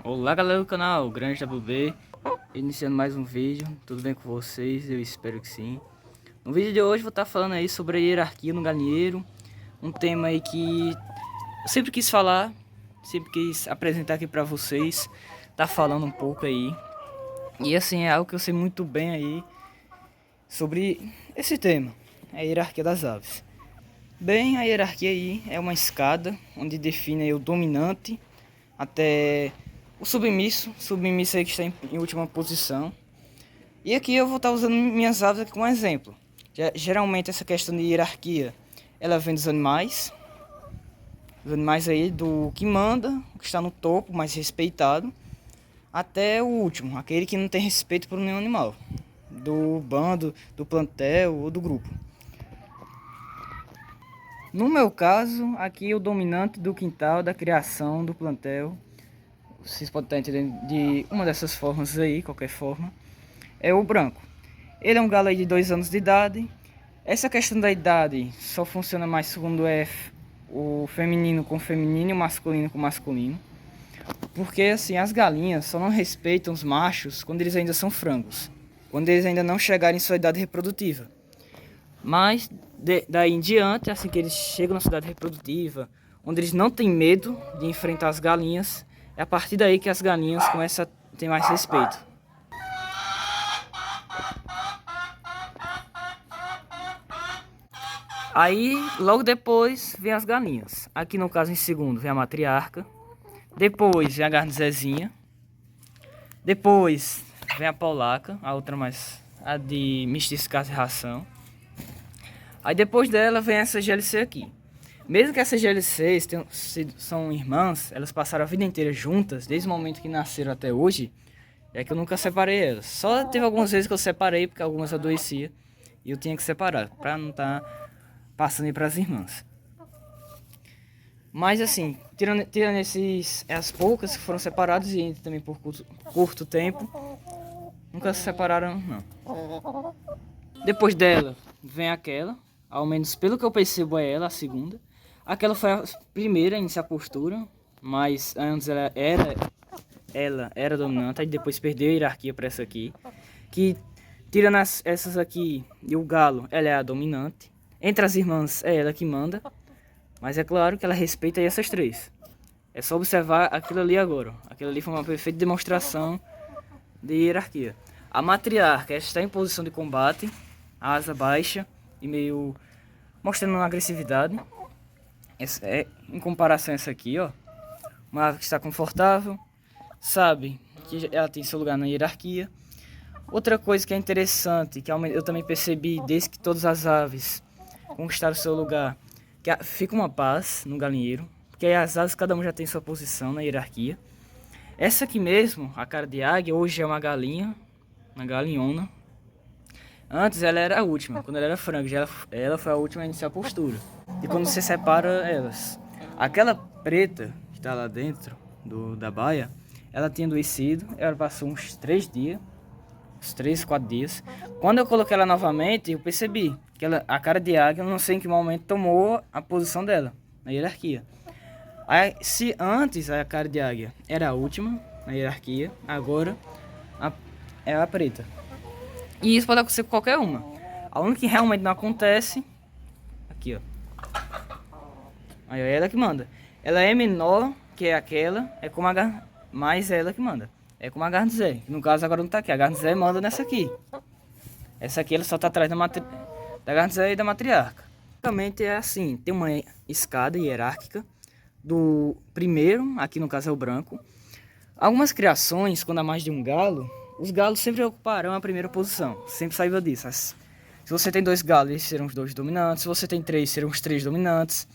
Olá galera do canal, Grande WB, iniciando mais um vídeo, tudo bem com vocês? Eu espero que sim. No vídeo de hoje vou estar falando aí sobre a hierarquia no galinheiro, um tema aí que eu sempre quis falar, sempre quis apresentar aqui pra vocês, tá falando um pouco aí. E assim, é algo que eu sei muito bem aí sobre esse tema, a hierarquia das aves. Bem, a hierarquia aí é uma escada onde define aí o dominante até o submisso aí que está em última posição. E aqui eu vou estar usando minhas aves aqui como exemplo. Geralmente essa questão de hierarquia, ela vem dos animais. Os animais aí do que manda, o que está no topo, mais respeitado, até o último, aquele que não tem respeito por nenhum animal. Do bando, do plantel ou do grupo. No meu caso, aqui o dominante do quintal, da criação, do plantel, vocês podem estar entendendo de uma dessas formas aí, qualquer forma, é o branco. Ele é um galo aí de 2 anos de idade. Essa questão da idade só funciona mais segundo o feminino com feminino e o masculino com masculino. Porque assim, as galinhas só não respeitam os machos quando eles ainda são frangos, quando eles ainda não chegarem em sua idade reprodutiva. Mas daí em diante, assim que eles chegam na sua idade reprodutiva, onde eles não têm medo de enfrentar as galinhas, é a partir daí que as galinhas começam a ter mais respeito. Aí, logo depois, vem as galinhas. Aqui no caso, em segundo, vem a matriarca. Depois vem a garnizezinha. Depois vem a polaca, a outra mais, a de mestiçar e ração. Aí depois dela vem essa GLC aqui. Mesmo que essas GLCs são irmãs, elas passaram a vida inteira juntas, desde o momento que nasceram até hoje, é que eu nunca separei elas. Só teve algumas vezes que eu separei, porque algumas adoeciam, e eu tinha que separar, pra não estar passando aí pras irmãs. Mas assim, tirando as poucas que foram separadas, e ainda também por curto tempo, nunca se separaram, não. Depois dela, vem aquela, ao menos pelo que eu percebo é ela, a segunda. Aquela foi a primeira a iniciar a postura, mas antes ela era dominante, aí depois perdeu a hierarquia para essa aqui. Que, tirando essas aqui e o galo, ela é a dominante. Entre as irmãs é ela que manda, mas é claro que ela respeita aí essas três. É só observar aquilo ali agora. Aquilo ali foi uma perfeita demonstração de hierarquia. A matriarca está em posição de combate, a asa baixa e meio mostrando uma agressividade. Essa é em comparação a essa aqui, ó. Uma ave que está confortável, sabe que ela tem seu lugar na hierarquia. Outra coisa que é interessante, que eu também percebi desde que todas as aves conquistaram seu lugar, que fica uma paz no galinheiro, porque aí as aves cada uma já tem sua posição na hierarquia. Essa aqui mesmo, a cara de águia, hoje é uma galinha, uma galinhona. Antes ela era a última, quando ela era franga, ela foi a última a iniciar a postura. E quando você separa elas, aquela preta que está lá dentro da baia, ela tinha adoecido, ela passou uns 3 dias, uns 3, 4 dias. Quando eu coloquei ela novamente, eu percebi que a cara de águia, eu não sei em que momento tomou a posição dela, na hierarquia. Aí, se antes a cara de águia era a última na hierarquia, agora é a preta. E isso pode acontecer com qualquer uma. A única que realmente não acontece, aqui ó. Aí é ela que manda. Ela é menor que aquela, mas é ela que manda. É como a garnizé. No caso agora não tá aqui. A garnizé manda nessa aqui. Essa aqui ela só tá atrás da garnizé e da matriarca. Basicamente é assim, tem uma escada hierárquica do primeiro, aqui no caso é o branco. Algumas criações, quando há mais de um galo, os galos sempre ocuparão a primeira posição. Sempre saiba disso. Se você tem 2 galos, eles serão os 2 dominantes. Se você tem 3, serão os 3 dominantes.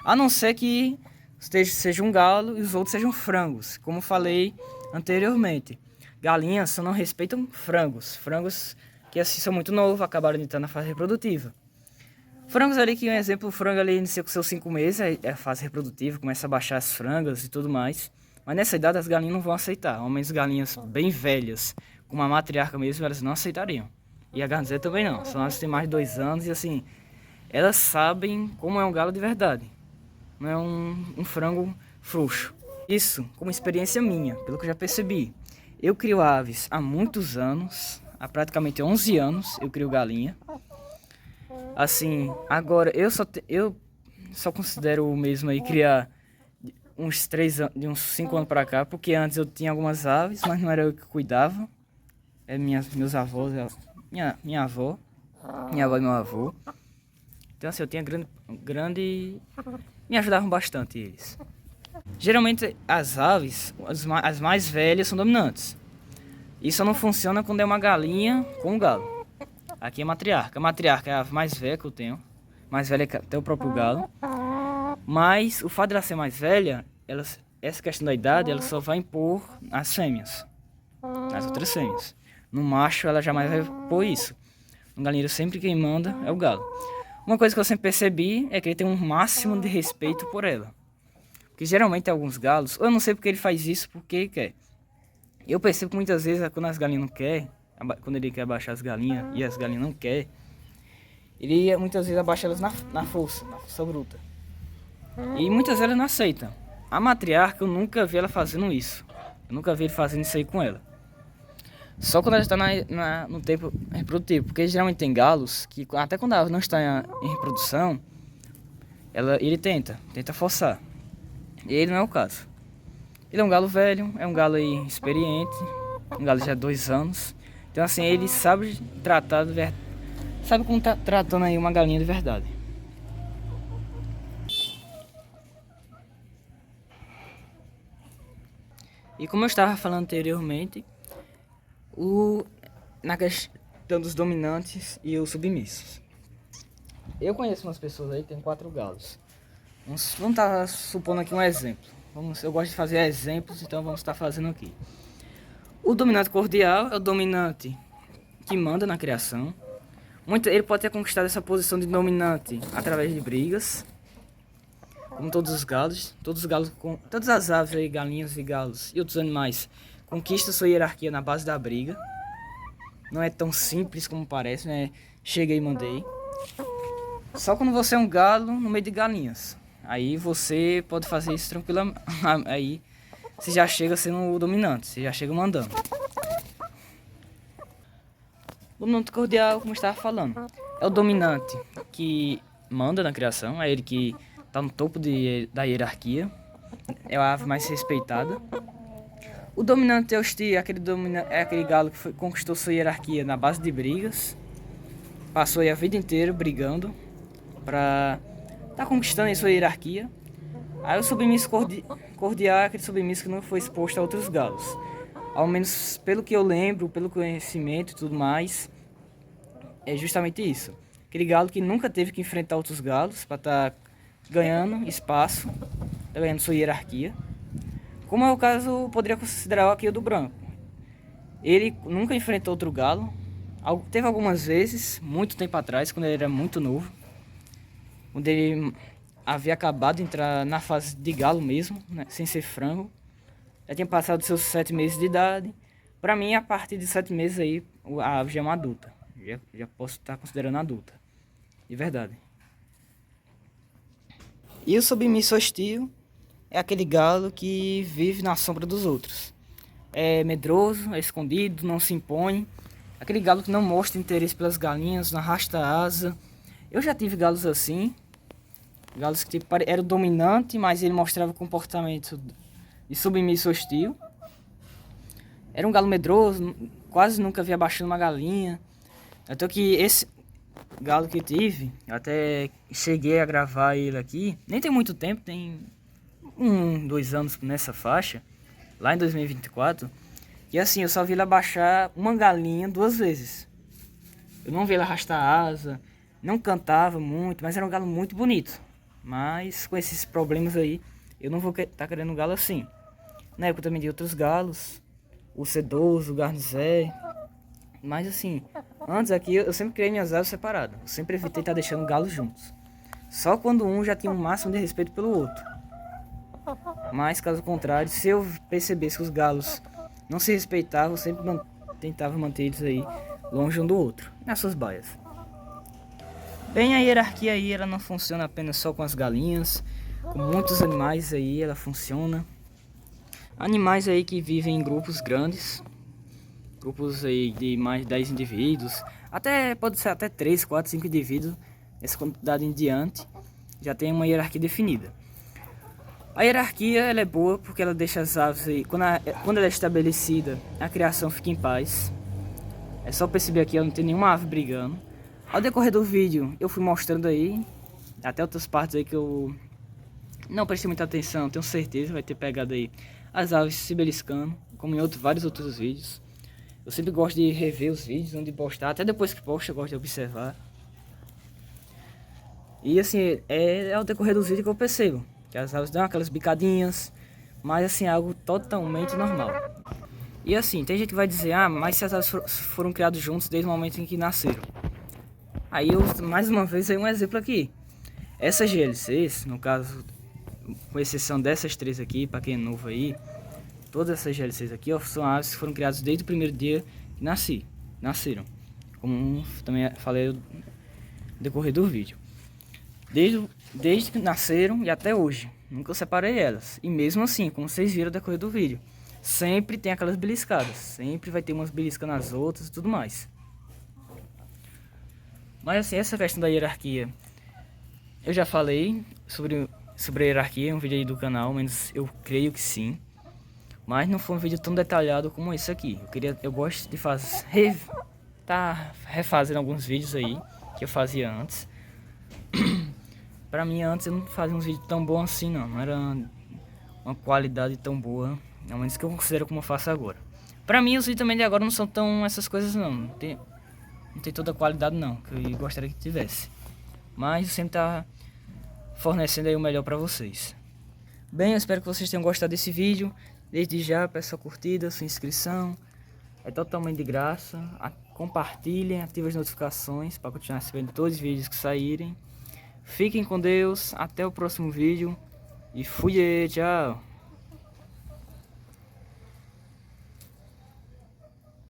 A não ser que seja um galo e os outros sejam frangos. Como falei anteriormente. Galinhas só não respeitam frangos. Frangos que assim são muito novos, acabaram de estar na fase reprodutiva. Frangos ali, que um exemplo, o frango ali inicia com seus 5 meses, é a fase reprodutiva, começa a baixar as frangas e tudo mais. Mas nessa idade as galinhas não vão aceitar. Ao menos galinhas bem velhas, com uma matriarca mesmo, elas não aceitariam. E a garnizé também não. São elas que têm mais de 2 anos e assim, elas sabem como é um galo de verdade. Não é um frango frouxo. Isso, como experiência minha, pelo que eu já percebi. Eu crio aves há muitos anos, há praticamente 11 anos eu crio galinha. Assim, agora eu só considero o mesmo aí criar uns 3 anos, de uns 5 anos pra cá, porque antes eu tinha algumas aves, mas não era eu que cuidava. É meus avós, minha avó e meu avô. Então assim, eu tinha grande... Me ajudavam bastante eles. Geralmente as aves, as mais velhas são dominantes. Isso não funciona quando é uma galinha com um galo. Aqui é matriarca. A matriarca é a ave mais velha que eu tenho. Mais velha que até o próprio galo. Mas o fato de ela ser mais velha, essa questão da idade, ela só vai impor nas fêmeas. Nas outras fêmeas. No macho ela jamais vai impor isso. No galinheiro sempre quem manda é o galo. Uma coisa que eu sempre percebi é que ele tem um máximo de respeito por ela. Porque geralmente alguns galos, eu não sei porque ele faz isso, porque quer. Eu percebo que muitas vezes quando as galinhas não querem, quando ele quer abaixar as galinhas e as galinhas não querem, ele muitas vezes abaixa elas na força bruta. E muitas vezes não aceitam. A matriarca eu nunca vi ela fazendo isso. Eu nunca vi ele fazendo isso aí com ela. Só quando ela está no tempo reprodutivo. Porque geralmente tem galos que até quando ela não está em reprodução, ele tenta forçar. E ele não é o caso. Ele é um galo velho, é um galo aí experiente, um galo já de 2 anos. Então assim, ele sabe tratar de verdade. Sabe como tá tratando aí uma galinha de verdade. E como eu estava falando anteriormente, na questão dos dominantes e os submissos. Eu conheço umas pessoas aí que tem 4 galos. Vamos estar supondo aqui um exemplo. Eu gosto de fazer exemplos, então vamos estar fazendo aqui. O dominante cordial é o dominante que manda na criação. Ele pode ter conquistado essa posição de dominante através de brigas. Como todos os galos, todas as aves aí, galinhas e galos e outros animais conquistam sua hierarquia na base da briga. Não é tão simples como parece, né? Cheguei e mandei. Só quando você é um galo no meio de galinhas. Aí você pode fazer isso tranquilamente. Aí você já chega sendo o dominante, você já chega mandando. O dominante cordial, como eu estava falando, é o dominante que manda na criação, é ele que está no topo da hierarquia, é a ave mais respeitada. O dominante hostil é aquele galo que conquistou sua hierarquia na base de brigas, passou aí a vida inteira brigando para tá conquistando aí sua hierarquia. Aí o submisso cordial é aquele submisso que não foi exposto a outros galos. Ao menos pelo que eu lembro, pelo conhecimento e tudo mais, é justamente isso. Aquele galo que nunca teve que enfrentar outros galos para estar ganhando espaço, tá ganhando sua hierarquia. Como é o caso, poderia considerar aqui o do branco. Ele nunca enfrentou outro galo. Teve algumas vezes, muito tempo atrás, quando ele era muito novo. Quando ele havia acabado de entrar na fase de galo mesmo, né, sem ser frango. Já tinha passado seus 7 meses de idade. Para mim, a partir de 7 meses aí, a ave já é uma adulta. Já posso estar considerando adulta. De verdade. E o submisso hostil é aquele galo que vive na sombra dos outros. É medroso, é escondido, não se impõe. Aquele galo que não mostra interesse pelas galinhas, não arrasta a asa. Eu já tive galos assim. Galos que tipo, era dominante, mas ele mostrava comportamento de submisso hostil. Era um galo medroso, quase nunca via abaixando uma galinha. Até que esse galo que tive, eu até cheguei a gravar ele aqui. Nem tem muito tempo, tem 2 anos nessa faixa. Lá em 2024. E assim, eu só vi ele abaixar uma galinha 2 vezes. Eu não vi ele arrastar a asa, não cantava muito, mas era um galo muito bonito. Mas com esses problemas aí, eu não vou estar querendo um galo assim. Na época também de outros galos, o sedoso, o garnizé. Mas assim, antes aqui eu sempre criei minhas aves separadas. Eu sempre evitei estar deixando galos juntos. Só quando um já tinha um máximo de respeito pelo outro. Mas caso contrário, se eu percebesse que os galos não se respeitavam, eu sempre tentava manter eles aí longe um do outro, nas suas baias. Bem, a hierarquia aí ela não funciona apenas só com as galinhas, com muitos animais aí ela funciona. Animais aí que vivem em grupos grandes, grupos aí de mais de 10 indivíduos, até pode ser até 3, 4, 5 indivíduos, essa quantidade em diante, já tem uma hierarquia definida. A hierarquia ela é boa porque ela deixa as aves aí, quando ela é estabelecida, a criação fica em paz. É só perceber aqui, não tem nenhuma ave brigando. Ao decorrer do vídeo eu fui mostrando aí, até outras partes aí que eu não prestei muita atenção, tenho certeza vai ter pegado aí as aves se beliscando, como em vários outros vídeos. Eu sempre gosto de rever os vídeos antes de postar, até depois que posto eu gosto de observar. E assim, é ao decorrer dos vídeos que eu percebo que as aves dão aquelas bicadinhas, mas assim, é algo totalmente normal. E assim, tem gente que vai dizer, ah, mas se as aves foram criadas juntos desde o momento em que nasceram. Aí eu, mais uma vez, aí um exemplo aqui. Essas GLCs, no caso, com exceção dessas três aqui, para quem é novo aí, todas essas GLCs aqui, ó, são aves que foram criadas desde o primeiro dia que nasceram. Como também falei no decorrer do vídeo. Desde que nasceram e até hoje. Nunca separei elas. E mesmo assim, como vocês viram no decorrer do vídeo, sempre tem aquelas beliscadas. Sempre vai ter umas beliscas nas outras e tudo mais. Mas assim, essa questão da hierarquia, eu já falei sobre a hierarquia em um vídeo aí do canal, menos eu creio que sim. Mas não foi um vídeo tão detalhado como esse aqui. Eu gosto de refazendo alguns vídeos aí que eu fazia antes. Pra mim antes eu não fazia uns vídeos tão bons assim não. Não era uma qualidade tão boa, ao menos que eu considero como eu faço agora. Pra mim os vídeos também de agora não são tão essas coisas não. Não tem toda a qualidade não, que eu gostaria que tivesse. Mas eu sempre tá fornecendo aí o melhor pra vocês. Bem, eu espero que vocês tenham gostado desse vídeo. Desde já, peço a curtida, sua inscrição. É totalmente de graça. Compartilhem, ativem as notificações para continuar recebendo todos os vídeos que saírem. Fiquem com Deus, até o próximo vídeo. E fui, tchau!